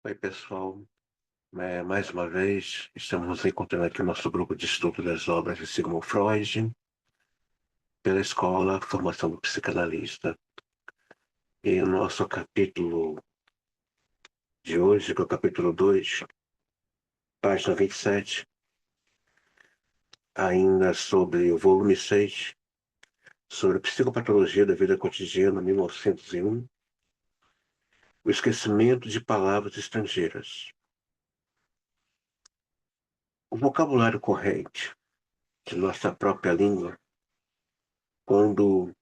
Oi, pessoal. Mais uma vez, estamos nos encontrando aqui no nosso grupo de estudo das obras de Sigmund Freud, pela Escola Formação do Psicanalista. E o nosso capítulo de hoje, que é o capítulo 2, página 27, ainda sobre o volume 6, sobre a psicopatologia da vida cotidiana, 1901, o esquecimento de palavras estrangeiras. O vocabulário corrente de nossa própria língua, quando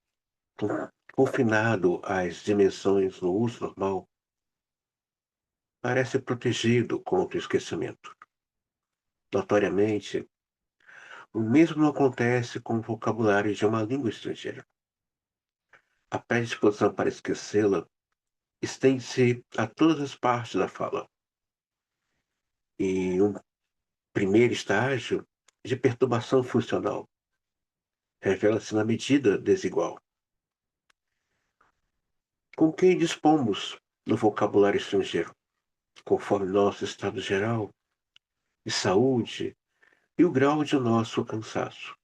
confinado às dimensões no uso normal, parece protegido contra o esquecimento. Notoriamente, o mesmo não acontece com o vocabulário de uma língua estrangeira. A predisposição para esquecê-la estende-se a todas as partes da fala, e um primeiro estágio de perturbação funcional revela-se na medida desigual. Com quem dispomos no vocabulário estrangeiro, conforme nosso estado geral de saúde e o grau de nosso cansaço.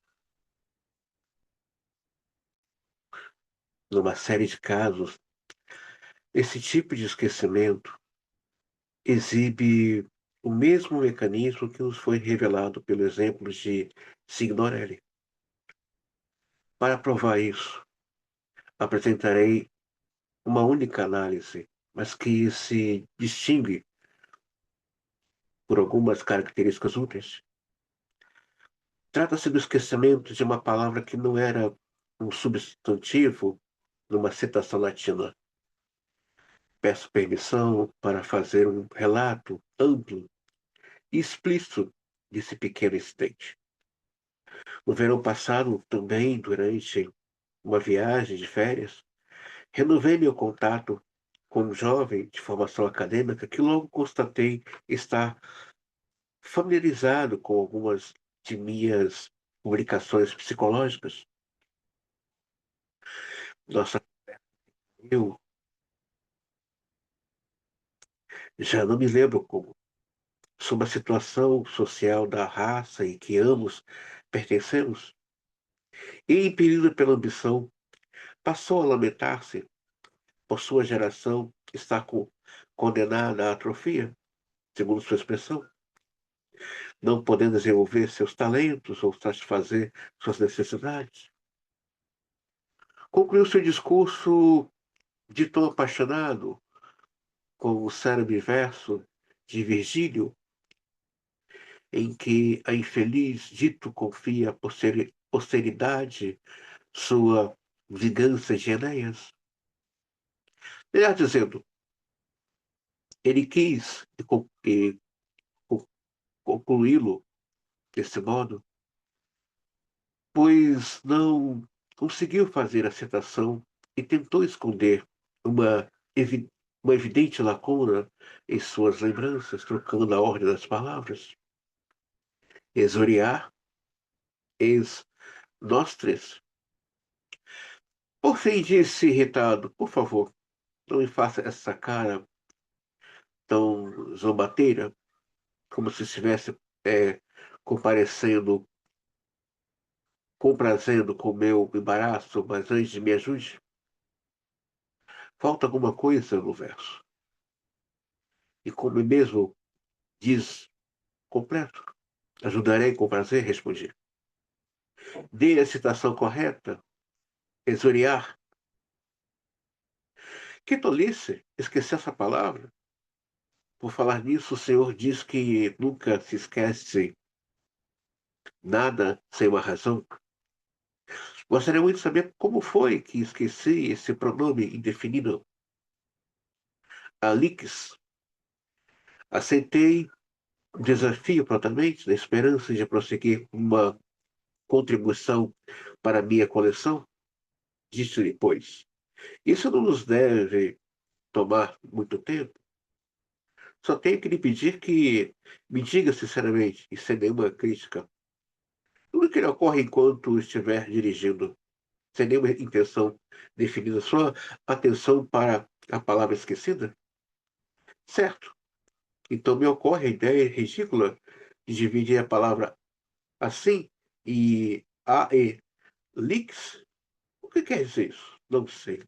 Numa série de casos, esse tipo de esquecimento exibe o mesmo mecanismo que nos foi revelado pelo exemplo de Signorelli. Para provar isso, apresentarei uma única análise, mas que se distingue por algumas características úteis. Trata-se do esquecimento de uma palavra que não era um substantivo numa citação latina. Peço permissão para fazer um relato amplo e explícito desse pequeno incidente. No verão passado, também durante uma viagem de férias, renovei meu contato com um jovem de formação acadêmica que logo constatei estar familiarizado com algumas de minhas publicações psicológicas. Nossa, eu já não me lembro como, sobre a situação social da raça em que ambos pertencemos, e impelido pela ambição, passou a lamentar-se por sua geração estar condenada à atrofia, segundo sua expressão, não podendo desenvolver seus talentos ou satisfazer suas necessidades. Concluiu seu discurso de tom apaixonado com o célebre verso de Virgílio, em que a infeliz dito confia à posteridade sua vingança de Enéas. Melhor dizendo, ele quis concluí-lo desse modo, pois não conseguiu fazer a citação e tentou esconder uma, evi uma evidente lacuna em suas lembranças, trocando a ordem das palavras. Exoriar, ex nostres. Por fim, disse irritado, por favor, não me faça essa cara tão zombateira, como se estivesse comparecendo, comprazendo com o meu embaraço, mas antes me ajude. Falta alguma coisa no verso. E como mesmo diz completo, ajudarei com prazer, respondi. Dê a citação correta, exoriar. Que tolice, esqueci essa palavra. Por falar nisso, o senhor diz que nunca se esquece nada sem uma razão. Gostaria muito de saber como foi que esqueci esse pronome indefinido. Alix. Aceitei o desafio prontamente, na esperança de prosseguir uma contribuição para a minha coleção. Disse-lhe, pois, isso não nos deve tomar muito tempo. Só tenho que lhe pedir que me diga sinceramente e sem nenhuma crítica. Tudo que lhe ocorre enquanto estiver dirigindo, sem nenhuma intenção definida, só atenção para a palavra esquecida? Certo. Então me ocorre a ideia ridícula de dividir a palavra assim e a e lix. O que quer dizer isso? Não sei.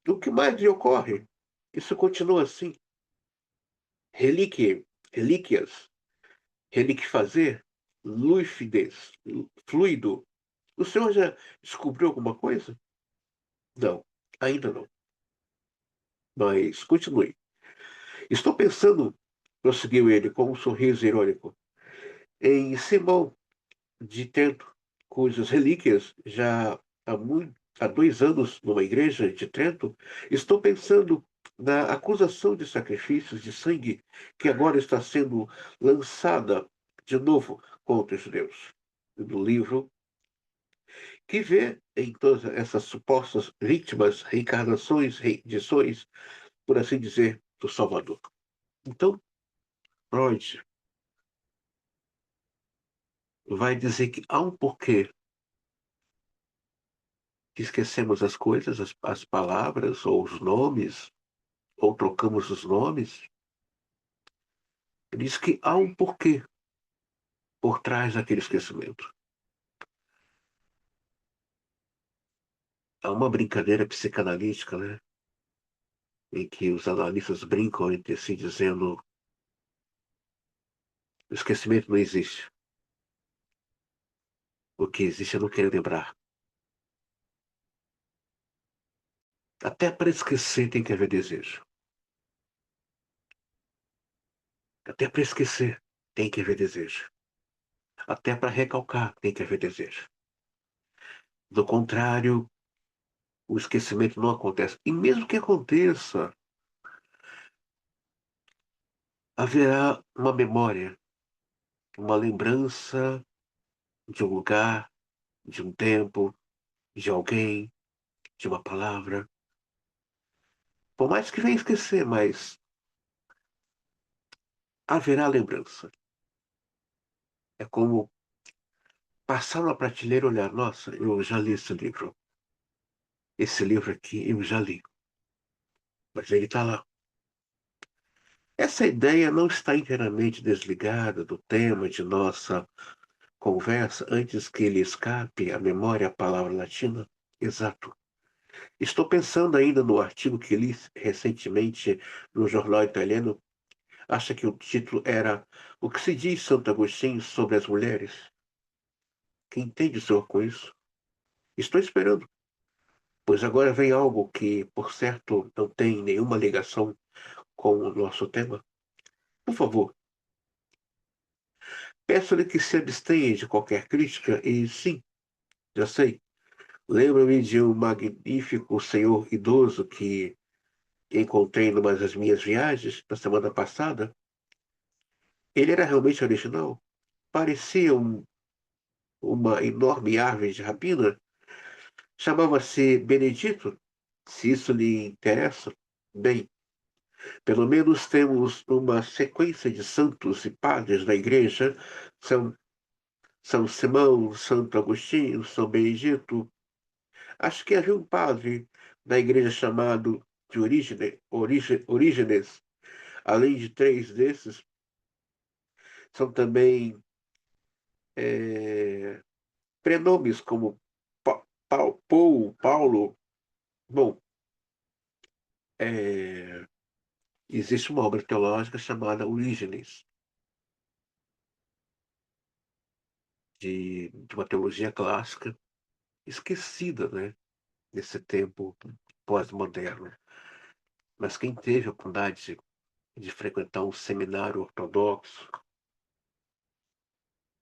O que mais lhe ocorre? Isso continua assim. Relíquia, relíquias, reliquefazer, lucidez, fluido. O senhor já descobriu alguma coisa? Não, ainda não. Mas continue. Estou pensando, prosseguiu ele com um sorriso irônico, em Simão de Trento, cujas relíquias já há 2 anos numa igreja de Trento, estou pensando na acusação de sacrifícios de sangue que agora está sendo lançada de novo contra os judeus. No livro que vê em todas essas supostas vítimas, reencarnações, reedições, por assim dizer, do Salvador. Então, Freud vai dizer que há um porquê que esquecemos as coisas, as palavras ou os nomes, ou trocamos os nomes. Diz que há um porquê por trás daquele esquecimento. Há uma brincadeira psicanalítica, né? Em que os analistas brincam entre si dizendo o esquecimento não existe. O que existe é não querer lembrar. Até para esquecer tem que haver desejo. Até para esquecer tem que haver desejo. Até para recalcar tem que haver desejo. Do contrário, o esquecimento não acontece. E mesmo que aconteça, haverá uma memória, uma lembrança de um lugar, de um tempo, de alguém, de uma palavra. Por mais que venha esquecer, mas haverá lembrança. É como passar na prateleira e olhar, nossa, eu já li esse livro. Esse livro aqui eu já li, mas ele está lá. Essa ideia não está inteiramente desligada do tema de nossa conversa antes que ele escape à memória a palavra latina? Exato. Estou pensando ainda no artigo que li recentemente no jornal italiano. Acha que o título era O que se diz Santo Agostinho sobre as mulheres? Quem entende o senhor com isso? Estou esperando, pois agora vem algo que, por certo, não tem nenhuma ligação com o nosso tema. Por favor, peço-lhe que se abstenha de qualquer crítica e, sim, já sei, lembro-me de um magnífico senhor idoso que encontrei numa das minhas viagens na semana passada. Ele era realmente original. Parecia uma enorme árvore de rapina. Chamava-se Benedito, se isso lhe interessa. Bem, pelo menos temos uma sequência de santos e padres da igreja. São São Simão, Santo Agostinho, São Benedito. Acho que havia um padre da igreja chamado de Orígenes. Além de 3 desses, são também prenomes como Paulo. Bom, é, existe uma obra teológica chamada Orígenes, de uma teologia clássica, esquecida, né, nesse tempo pós-moderno. Mas quem teve a oportunidade de frequentar um seminário ortodoxo,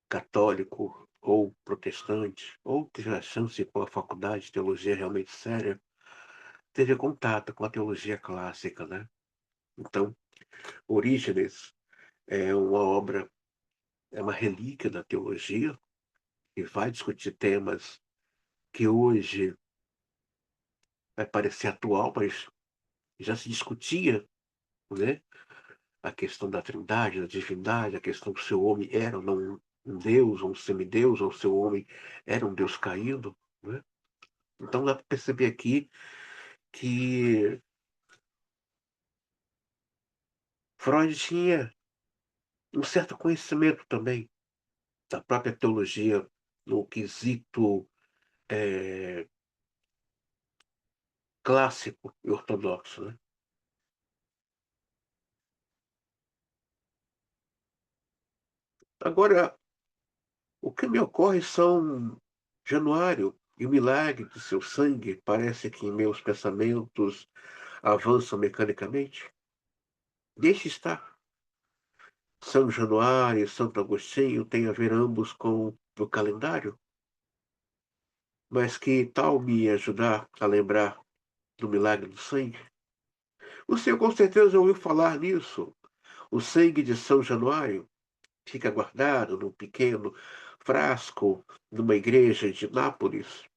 católico ou protestante, ou teve a chance de ir para uma faculdade de teologia realmente séria, teve contato com a teologia clássica, né? Então, Orígenes é uma obra, é uma relíquia da teologia e vai discutir temas que hoje vai parecer atual, mas já se discutia, né? A questão da trindade, da divindade, a questão se o homem era ou não um deus, ou um semideus, ou se o homem era um deus caído, né? Então dá para perceber aqui que Freud tinha um certo conhecimento também da própria teologia no quesito clássico e ortodoxo, né? Agora, o que me ocorre são Januário e o milagre de seu sangue. Parece que meus pensamentos avançam mecanicamente. Deixe estar. São Januário e Santo Agostinho têm a ver ambos com o calendário, mas que tal me ajudar a lembrar do milagre do sangue? O senhor com certeza ouviu falar nisso. O sangue de São Januário fica guardado num pequeno frasco numa igreja de Nápoles.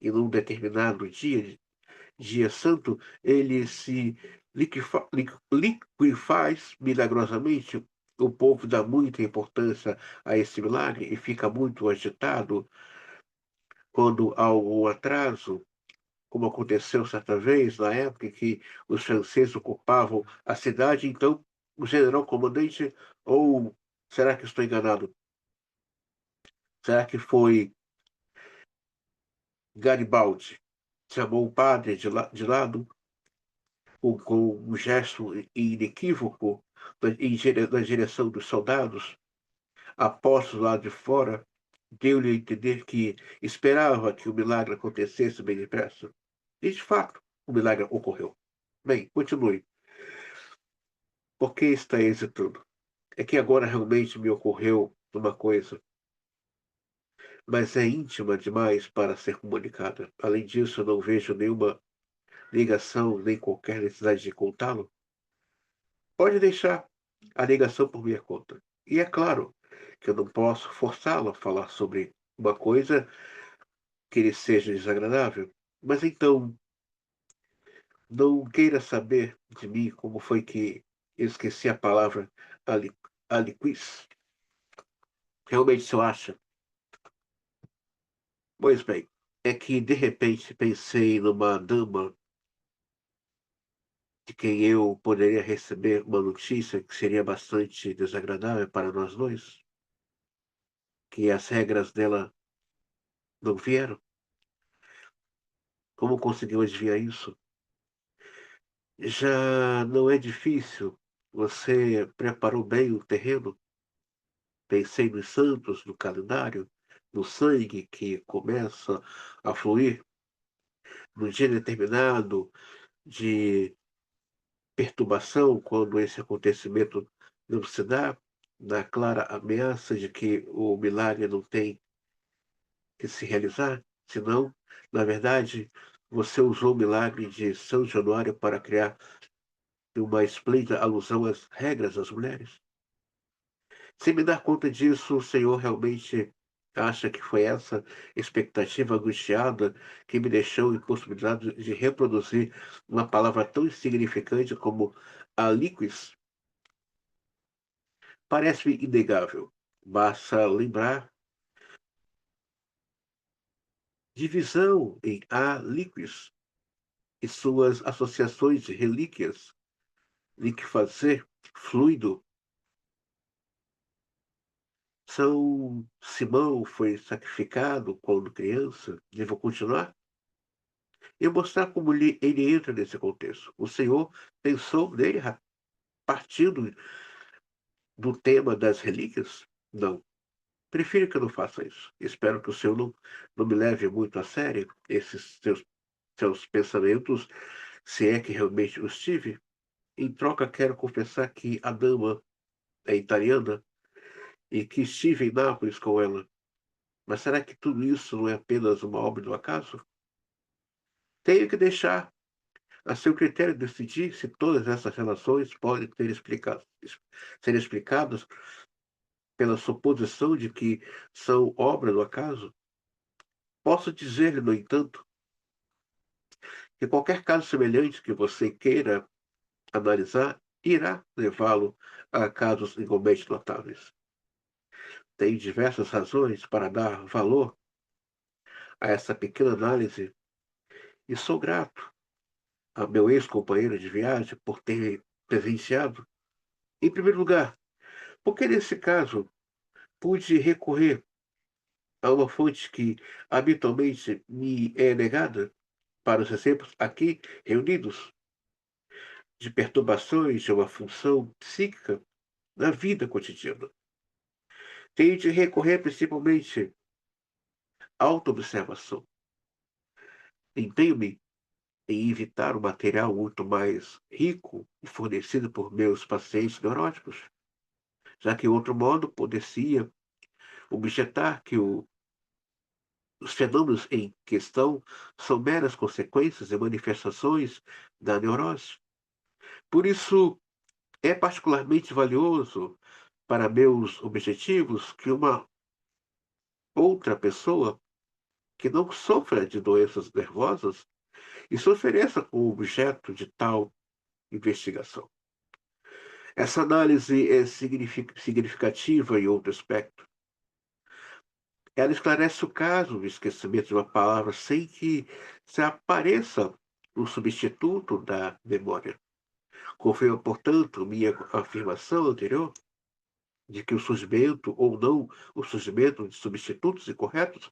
E num determinado dia santo, ele se liquefaz milagrosamente. O povo dá muita importância a esse milagre e fica muito agitado quando há algum atraso, como aconteceu certa vez, na época em que os franceses ocupavam a cidade. Então, o general comandante, ou será que estou enganado? Será que foi Garibaldi? Chamou o padre de lado com um gesto inequívoco na direção dos soldados, apóstolos lá de fora, deu-lhe a entender que esperava que o milagre acontecesse bem depressa. E, de fato, o milagre ocorreu. Bem, continue. Por que está hesitando? É que agora realmente me ocorreu uma coisa, mas é íntima demais para ser comunicada. Além disso, eu não vejo nenhuma ligação, nem qualquer necessidade de contá-lo. Pode deixar a ligação por minha conta. E é claro que eu não posso forçá-lo a falar sobre uma coisa que lhe seja desagradável. Mas então, não queira saber de mim como foi que eu esqueci a palavra ali, aliquis. Realmente, se eu acho. Pois bem, é que de repente pensei numa dama de quem eu poderia receber uma notícia que seria bastante desagradável para nós dois, que as regras dela não vieram. Como conseguiu adivinhar isso? Já não é difícil. Você preparou bem o terreno. Pensei nos santos, no calendário, no sangue que começa a fluir no dia determinado de perturbação, quando esse acontecimento não se dá, na clara ameaça de que o milagre não tem que se realizar. Senão, na verdade, você usou o milagre de São Januário para criar uma esplêndida alusão às regras das mulheres. Sem me dar conta disso, o Senhor realmente acha que foi essa expectativa angustiada que me deixou impossibilitado de reproduzir uma palavra tão insignificante como aliquis? Parece-me inegável. Basta lembrar divisão em aliquis e suas associações de relíquias, liquefazer, fluido. São Simão foi sacrificado quando criança. Devo continuar? E mostrar como ele entra nesse contexto. O Senhor pensou nele partindo do tema das relíquias? Não. Prefiro que eu não faça isso. Espero que o Senhor não me leve muito a sério esses seus pensamentos, se é que realmente os tive. Em troca, quero confessar que a dama é italiana e que estive em Nápoles com ela. Mas será que tudo isso não é apenas uma obra do acaso? Tenho que deixar a seu critério decidir se todas essas relações podem ser explicadas pela suposição de que são obra do acaso. Posso dizer-lhe, no entanto, que qualquer caso semelhante que você queira analisar irá levá-lo a casos igualmente notáveis. Tem diversas razões para dar valor a essa pequena análise e sou grato a meu ex-companheiro de viagem por ter presenciado Em primeiro lugar, porque nesse caso pude recorrer a uma fonte que habitualmente me é negada para os exemplos aqui reunidos de perturbações de uma função psíquica na vida cotidiana. Tenho de recorrer principalmente à autoobservação. Empenho-me em evitar o material muito mais rico e fornecido por meus pacientes neuróticos, já que, de outro modo, poderia objetar que os fenômenos em questão são meras consequências e manifestações da neurose. Por isso, é particularmente valioso para meus objetivos que uma outra pessoa que não sofra de doenças nervosas e se ofereça como objeto de tal investigação. Essa análise é significativa em outro aspecto. Ela esclarece o caso do esquecimento de uma palavra sem que se apareça um substituto da memória. Confirma, portanto, minha afirmação anterior de que o surgimento ou não o surgimento de substitutos incorretos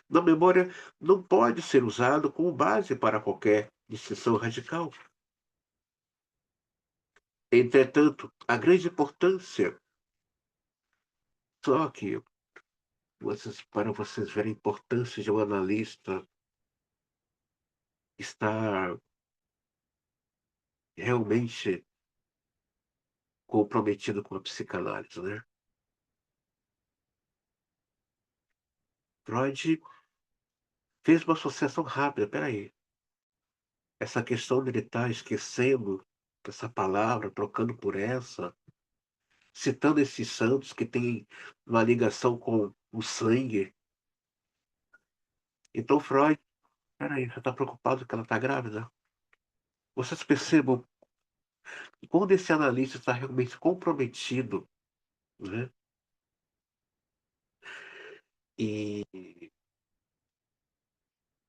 na memória não pode ser usado como base para qualquer distinção radical. Entretanto, a grande importância, só que para vocês verem a importância de um analista estar realmente comprometido com a psicanálise, né? Freud fez uma associação rápida. Peraí, essa questão dele estar esquecendo essa palavra, trocando por essa, citando esses santos que têm uma ligação com o sangue. Então, Freud, peraí, você está preocupado que ela está grávida? Vocês percebam quando esse analista está realmente comprometido, né? E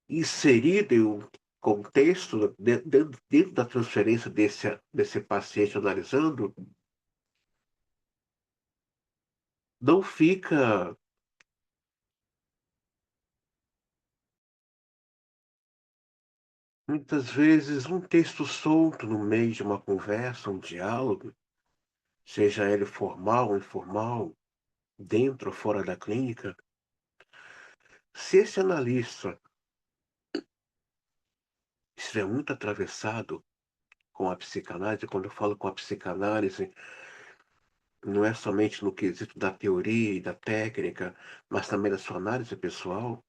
inserido em um contexto, dentro da transferência desse paciente analisando, não fica muitas vezes um texto solto no meio de uma conversa, um diálogo, seja ele formal ou informal, dentro ou fora da clínica. Se esse analista estiver muito atravessado com a psicanálise, quando eu falo com a psicanálise, não é somente no quesito da teoria e da técnica, mas também da sua análise pessoal,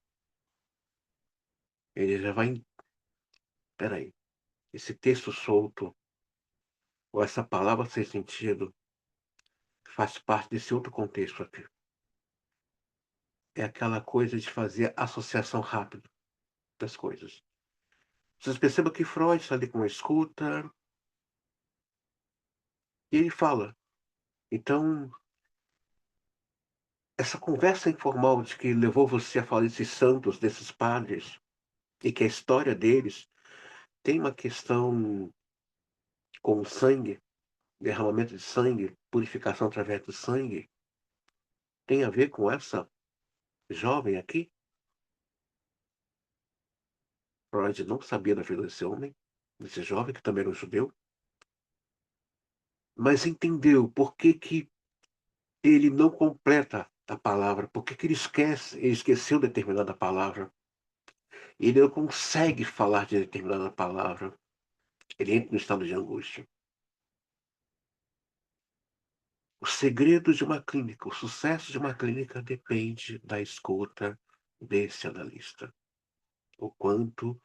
ele já vai. Peraí, esse texto solto, ou essa palavra sem sentido, faz parte desse outro contexto aqui. É aquela coisa de fazer associação rápida das coisas. Vocês percebam que Freud está ali com a escuta, e ele fala. Então, essa conversa informal de que levou você a falar desses santos, desses padres, e que a história deles tem uma questão com o sangue, derramamento de sangue, purificação através do sangue, tem a ver com essa jovem aqui? Freud não sabia da vida desse homem, desse jovem que também era um judeu, mas entendeu por que que ele não completa a palavra, por que que ele esqueceu determinada palavra, ele não consegue falar de determinada palavra, ele entra no estado de angústia. O segredo de uma clínica, o sucesso de uma clínica depende da escuta desse analista. O quanto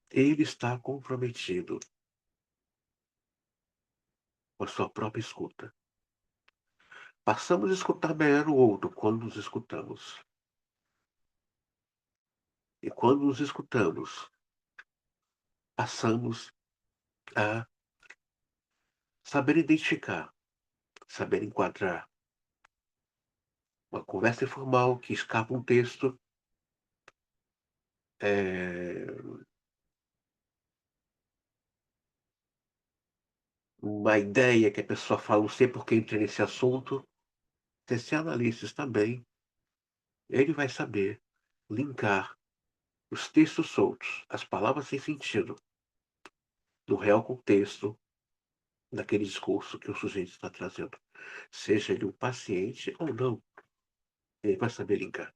ele está comprometido com a sua própria escuta. Passamos a escutar melhor o outro quando nos escutamos. E quando nos escutamos, passamos a saber identificar, saber enquadrar uma conversa informal que escapa um texto, é, uma ideia que a pessoa fala, não sei por que entrei nesse assunto. Se esse analista está bem, ele vai saber linkar os textos soltos, as palavras sem sentido, no real contexto daquele discurso que o sujeito está trazendo. Seja ele um paciente ou não, ele vai saber linkar.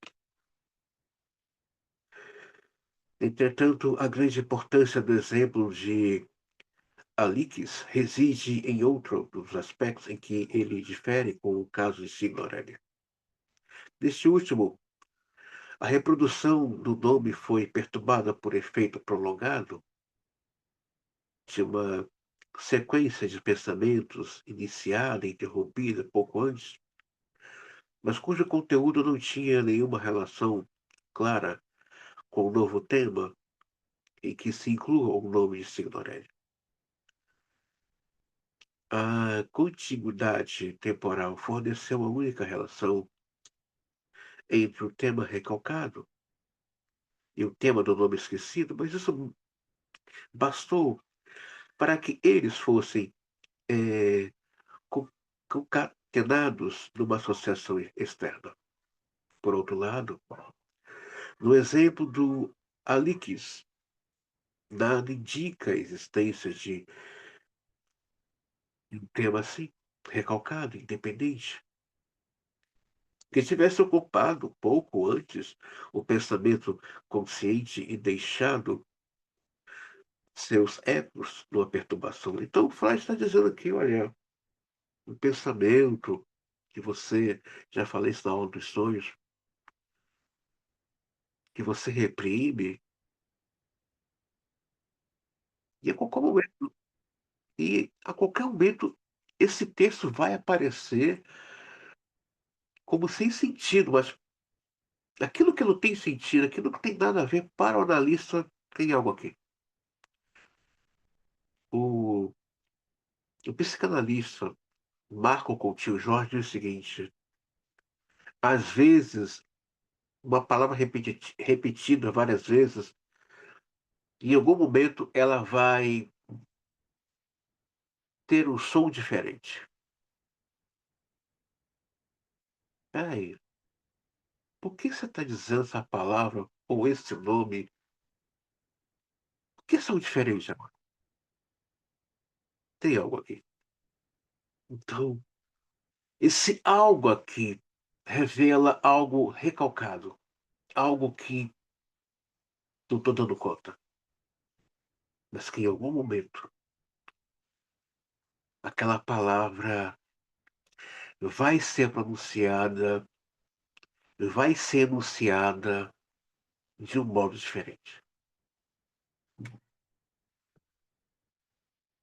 Entretanto, a grande importância do exemplo de Alix reside em outro dos aspectos em que ele difere com o caso de Signorelli. Neste último, a reprodução do nome foi perturbada por efeito prolongado de uma sequência de pensamentos iniciada e interrompida pouco antes, mas cujo conteúdo não tinha nenhuma relação clara com o novo tema em que se inclua o nome de Signorelli. A contiguidade temporal forneceu uma única relação entre o tema recalcado e o tema do nome esquecido, mas isso bastou para que eles fossem eh, concatenados numa associação externa. Por outro lado, no exemplo do Alix, nada indica a existência de um tema assim, recalcado, independente, que tivesse ocupado pouco antes o pensamento consciente e deixado seus ecos numa perturbação. Então, Freud está dizendo aqui, olha, um pensamento que você, já falei isso na aula dos sonhos, que você reprime, e a qualquer momento esse texto vai aparecer como sem sentido, mas aquilo que não tem sentido, aquilo que tem nada a ver para o analista, tem algo aqui. O, o psicanalista Marco Coutinho Jorge diz o seguinte: às vezes, uma palavra repetida várias vezes, em algum momento ela vai ter um som diferente. Peraí, por que você está dizendo essa palavra ou esse nome? Por que são diferentes agora? Tem algo aqui. Então, esse algo aqui revela algo recalcado, algo que não estou dando conta, mas que em algum momento aquela palavra vai ser pronunciada, vai ser enunciada de um modo diferente.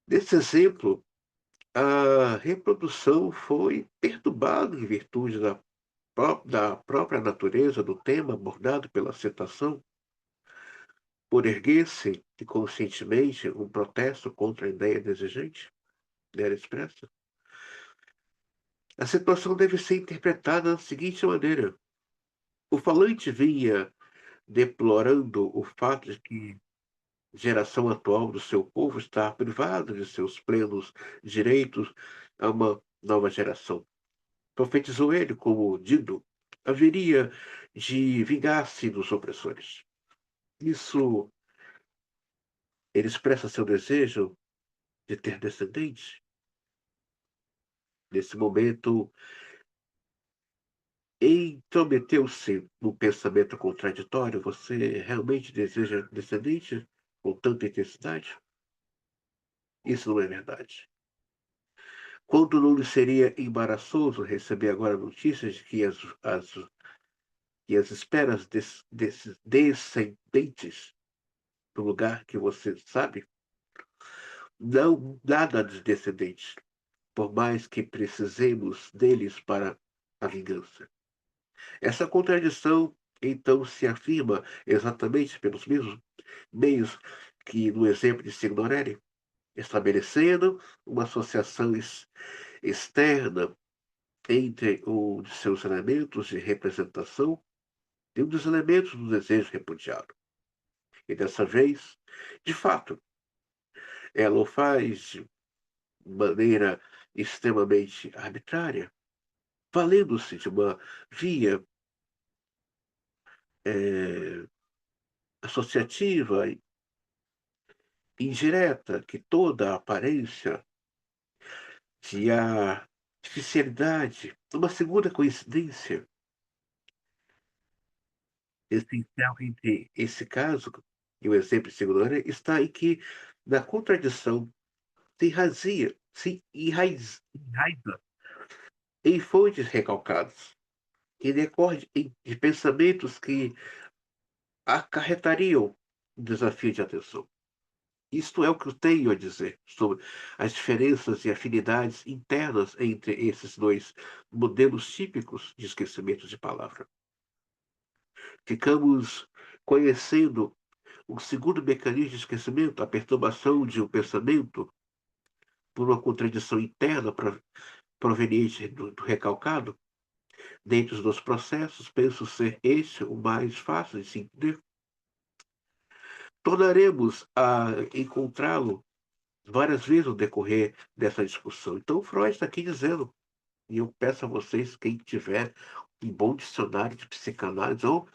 Nesse exemplo, a reprodução foi perturbada em virtude da própria natureza do tema abordado pela citação, por erguer-se inconscientemente um protesto contra a ideia desejante dela expressa. A situação deve ser interpretada da seguinte maneira: o falante vinha deplorando o fato de que a geração atual do seu povo está privada de seus plenos direitos a uma nova geração. Profetizou ele como Dido haveria de vingar-se dos opressores. Isso, ele expressa seu desejo de ter descendentes. Nesse momento, intrometeu-se no pensamento contraditório. Você realmente deseja descendentes com tanta intensidade? Isso não é verdade. Quando não lhe seria embaraçoso receber agora notícias de que as esperas desses descendentes do lugar que você sabe, não nada de descendentes, por mais que precisemos deles para a vingança. Essa contradição, então, se afirma exatamente pelos mesmos meios que no exemplo de Signorelli, estabelecendo uma associação externa entre um de seus elementos de representação e um dos elementos do desejo repudiado. E dessa vez, de fato, ela o faz maneira extremamente arbitrária, valendo-se de uma via eh, associativa e indireta, que toda a aparência de artificialidade, uma segunda coincidência essencial entre esse caso e o exemplo seguidor está em que, na contradição, se enraiza em fontes recalcadas, que decorre de pensamentos que acarretariam um desafio de atenção. Isto é o que eu tenho a dizer sobre as diferenças e afinidades internas entre esses dois modelos típicos de esquecimento de palavra. Ficamos conhecendo um segundo mecanismo de esquecimento, a perturbação de um pensamento por uma contradição interna proveniente do recalcado. Dentre os dois processos, penso ser este o mais fácil de se entender. Tornaremos a encontrá-lo várias vezes no decorrer dessa discussão. Então, o Freud está aqui dizendo, e eu peço a vocês, quem tiver um bom dicionário de psicanálise ou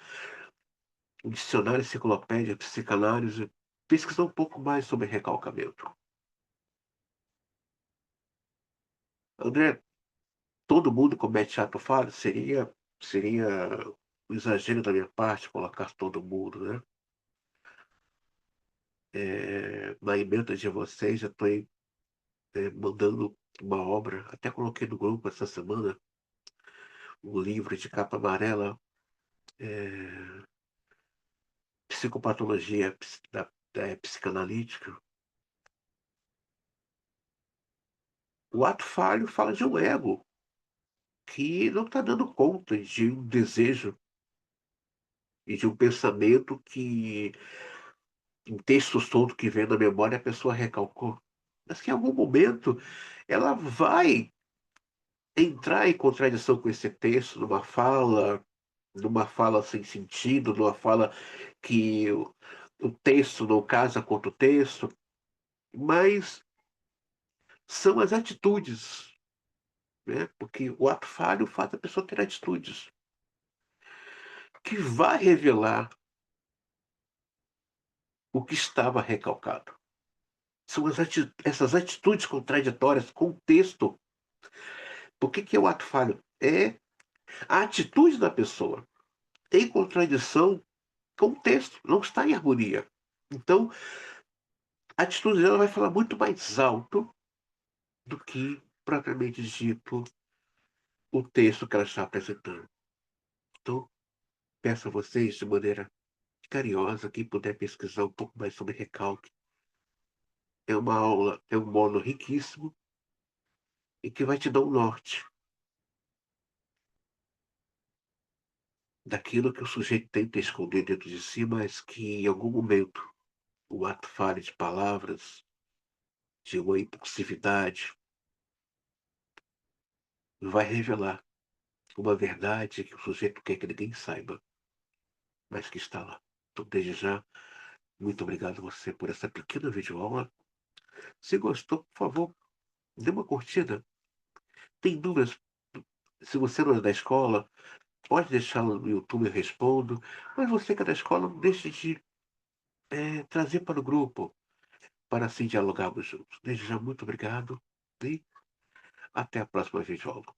um dicionário enciclopédia de psicanálise, pesquisar um pouco mais sobre recalcamento. André, todo mundo comete ato falho? Seria um exagero da minha parte colocar todo mundo, né? Na emenda de vocês, já estou mandando uma obra, até coloquei no grupo essa semana, um livro de capa amarela, é, psicopatologia psicanalítica. O ato falho fala de um ego que não está dando conta de um desejo e de um pensamento que, um texto solto que vem na memória, a pessoa recalcou. Mas que em algum momento ela vai entrar em contradição com esse texto, numa fala sem sentido, numa fala que o texto não casa com o texto, mas são as atitudes, né? Porque o ato falho faz a pessoa ter atitudes que vai revelar o que estava recalcado. São essas atitudes contraditórias com o texto. Por que é o ato falho? É a atitude da pessoa em contradição com o texto, não está em harmonia. Então, a atitude dela vai falar muito mais alto do que, propriamente dito, o texto que ela está apresentando. Então, peço a vocês, de maneira carinhosa, quem puder pesquisar um pouco mais sobre recalque. É uma aula, é um módulo riquíssimo e que vai te dar um norte daquilo que o sujeito tenta esconder dentro de si, mas que em algum momento o ato falho de palavras, de uma impulsividade, vai revelar uma verdade que o sujeito quer que ninguém saiba, mas que está lá. Então, desde já, muito obrigado a você por essa pequena videoaula. Se gostou, por favor, dê uma curtida. Tem dúvidas? Se você não é da escola, pode deixar no YouTube, eu respondo. Mas você que é da escola, não deixe de trazer para o grupo, para assim dialogarmos juntos. Desde já, muito obrigado e até a próxima videoaula.